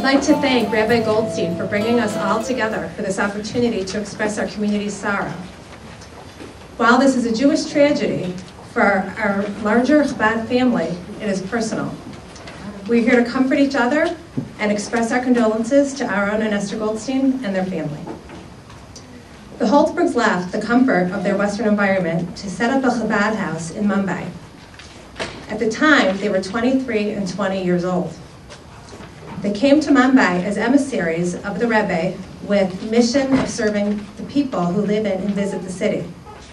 like to thank Rabbi Goldstein for bringing us all together for this opportunity to express our community's sorrow. While this is a Jewish tragedy, for our larger Chabad family, it is personal. We're here to comfort each other and express our condolences to Aaron and Esther Goldstein and their family. The Holtzbergs left the comfort of their Western environment to set up a Chabad house in Mumbai. At the time, they were 23 and 20 years old. They came to Mumbai as emissaries of the Rebbe with the mission of serving the people who live in and visit the city.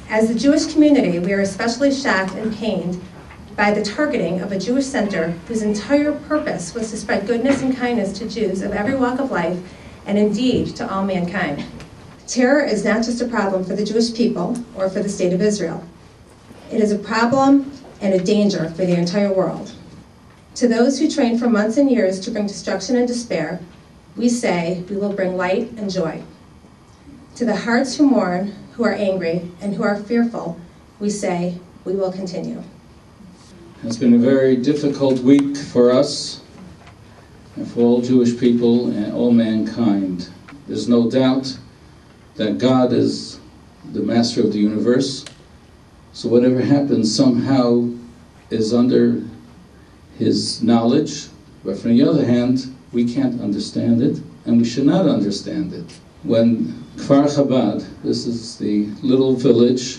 As the Jewish community, we are especially shocked and pained by the targeting of a Jewish center whose entire purpose was to spread goodness and kindness to Jews of every walk of life, and indeed to all mankind. Terror is not just a problem for the Jewish people or for the state of Israel. It is a problem and a danger for the entire world. To those who trained for months and years to bring destruction and despair, we say we will bring light and joy. To the hearts who mourn, who are angry, and who are fearful, we say we will continue. It's been a very difficult week for us and for all Jewish people and all mankind. There's no doubt that God is the master of the universe, so whatever happens somehow is under His knowledge, but from the other hand, we can't understand it, and we should not understand it. When Kfar Chabad, this is the little village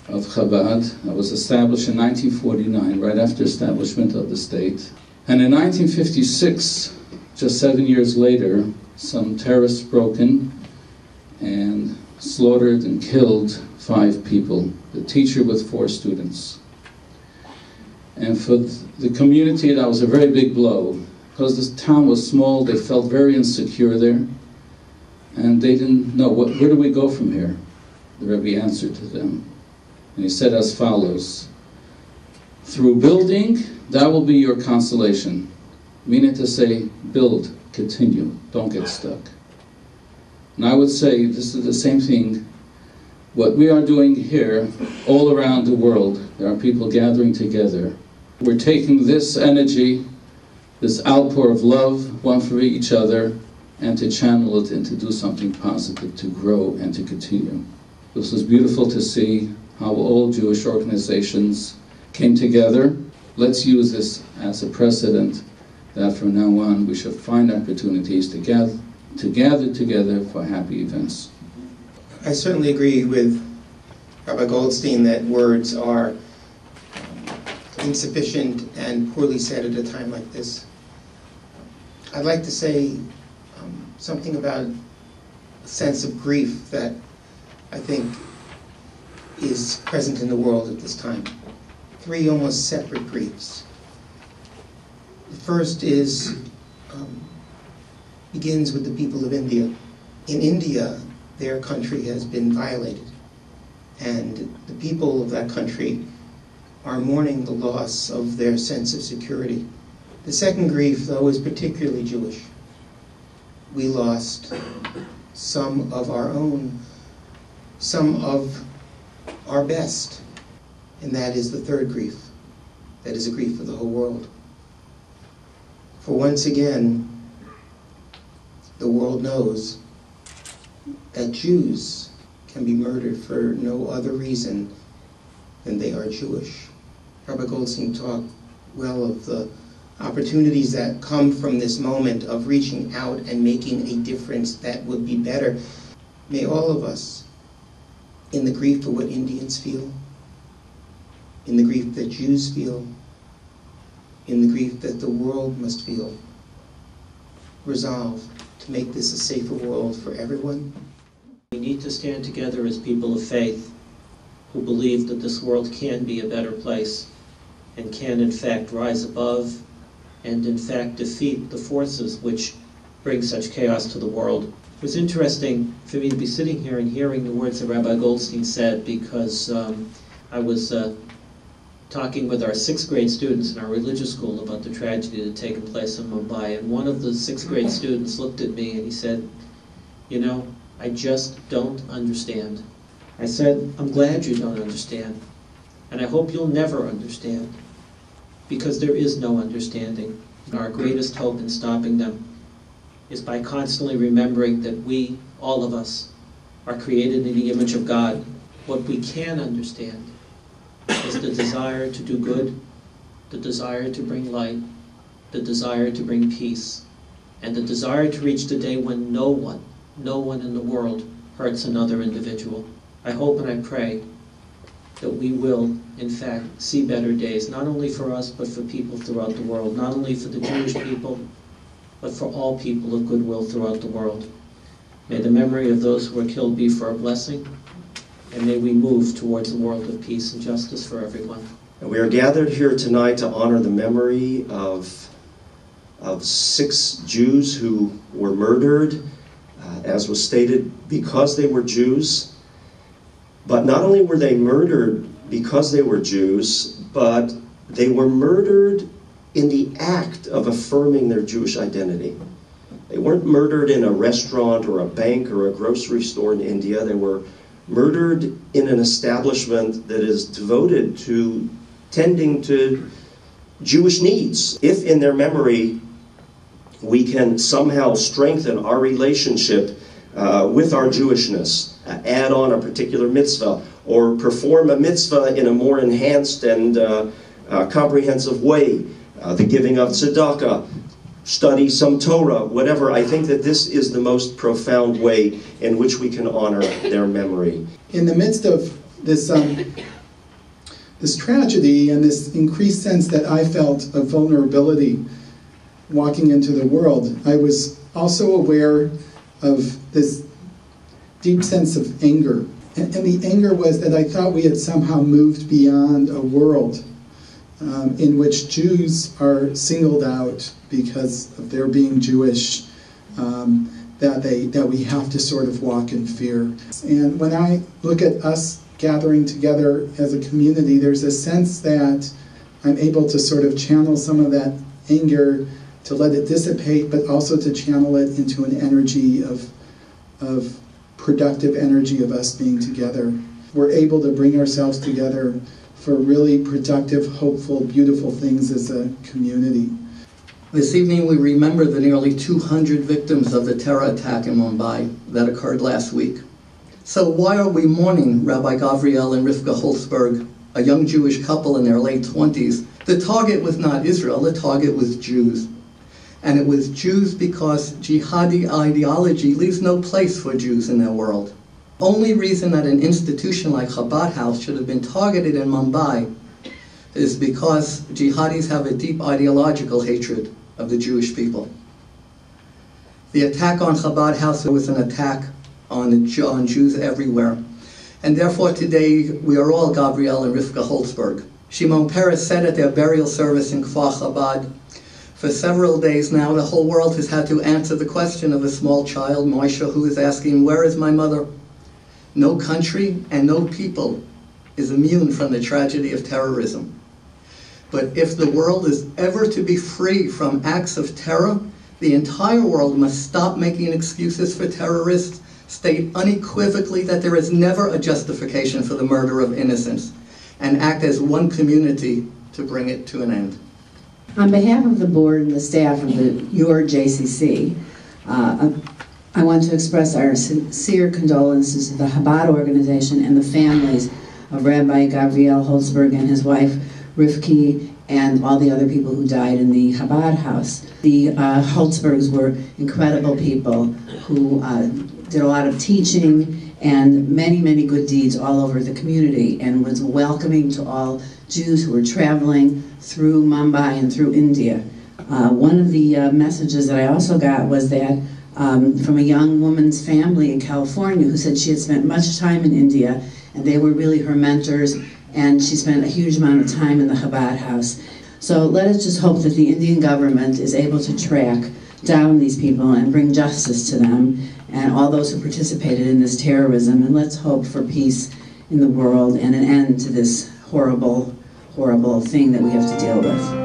of Chabad, that was established in 1949, right after establishment of the state. And in 1956, just 7 years later, some terrorists broke in and slaughtered and killed 5 people, the teacher with 4 students. And for the community, that was a very big blow. Because this town was small, they felt very insecure there. And they didn't know, where do we go from here? The Rebbe answered to them. And he said as follows, through building, that will be your consolation. Meaning to say, build, continue, don't get stuck. And I would say, this is the same thing, what we are doing here, all around the world, there are people gathering together. We're taking this energy, this outpour of love, one for each other, and to channel it and to do something positive, to grow and to continue. This was beautiful to see how all Jewish organizations came together. Let's use this as a precedent that from now on we should find opportunities to gather together for happy events. I certainly agree with Rabbi Goldstein that words are insufficient and poorly said at a time like this. I'd like to say something about a sense of grief that I think is present in the world at this time. 3 almost separate griefs. The first begins with the people of India. In India, their country has been violated, and the people of that country are mourning the loss of their sense of security. The second grief, though, is particularly Jewish. We lost some of our own, some of our best, and that is the third grief. That is a grief for the whole world. For once again, the world knows that Jews can be murdered for no other reason than they are Jewish. Rabbi Goldstein talked well of the opportunities that come from this moment of reaching out and making a difference that would be better. May all of us, in the grief for what Indians feel, in the grief that Jews feel, in the grief that the world must feel, resolve to make this a safer world for everyone. We need to stand together as people of faith who believe that this world can be a better place and can in fact rise above and in fact defeat the forces which bring such chaos to the world. It was interesting for me to be sitting here and hearing the words that Rabbi Goldstein said, because I was talking with our 6th grade students in our religious school about the tragedy that had taken place in Mumbai, and one of the 6th grade students looked at me and he said, "You know, I just don't understand." I said, "I'm glad you don't understand, and I hope you'll never understand, because there is no understanding. Our greatest hope in stopping them is by constantly remembering that we, all of us, are created in the image of God. What we can understand is the desire to do good, the desire to bring light, the desire to bring peace, and the desire to reach the day when no one in the world hurts another individual. I hope and I pray that we will, in fact, see better days, not only for us, but for people throughout the world, not only for the Jewish people, but for all people of goodwill throughout the world. May the memory of those who were killed be for our blessing, and may we move towards a world of peace and justice for everyone. And we are gathered here tonight to honor the memory of 6 Jews who were murdered, as was stated, because they were Jews. But not only were they murdered because they were Jews, but they were murdered in the act of affirming their Jewish identity. They weren't murdered in a restaurant or a bank or a grocery store in India. They were murdered in an establishment that is devoted to tending to Jewish needs. If in their memory we can somehow strengthen our relationship with our Jewishness, add on a particular mitzvah, or perform a mitzvah in a more enhanced and comprehensive way, the giving of tzedakah, study some Torah, whatever, I think that this is the most profound way in which we can honor their memory. In the midst of this this tragedy and this increased sense that I felt of vulnerability walking into the world, I was also aware of this deep sense of anger. And the anger was that I thought we had somehow moved beyond a world in which Jews are singled out because of their being Jewish, that we have to sort of walk in fear. And when I look at us gathering together as a community, there's a sense that I'm able to sort of channel some of that anger, to let it dissipate, but also to channel it into an energy of productive energy of us being together. We're able to bring ourselves together for really productive, hopeful, beautiful things as a community. This evening we remember the nearly 200 victims of the terror attack in Mumbai that occurred last week. So why are we mourning Rabbi Gavriel and Rivka Holzberg, a young Jewish couple in their late 20s? The target was not Israel, the target was Jews. And it was Jews because jihadi ideology leaves no place for Jews in their world. Only reason that an institution like Chabad House should have been targeted in Mumbai is because jihadis have a deep ideological hatred of the Jewish people. The attack on Chabad House was an attack on Jews everywhere. And therefore today we are all Gabriel and Rivka Holzberg. Shimon Peres said at their burial service in Kfar Chabad, for several days now the whole world has had to answer the question of a small child, Moshe, who is asking, where is my mother? No country and no people is immune from the tragedy of terrorism. But if the world is ever to be free from acts of terror, the entire world must stop making excuses for terrorists, state unequivocally that there is never a justification for the murder of innocents, and act as one community to bring it to an end. On behalf of the board and the staff of your JCC, I want to express our sincere condolences to the Chabad organization and the families of Rabbi Gavriel Holzberg and his wife Rivki and all the other people who died in the Chabad house. The Holzbergs were incredible people who did a lot of teaching and many, many good deeds all over the community, and was welcoming to all Jews who were traveling through Mumbai and through India. One of the messages that I also got was that from a young woman's family in California who said she had spent much time in India and they were really her mentors, and she spent a huge amount of time in the Chabad house. So let us just hope that the Indian government is able to track down these people and bring justice to them and all those who participated in this terrorism, and let's hope for peace in the world and an end to this horrible, horrible thing that we have to deal with.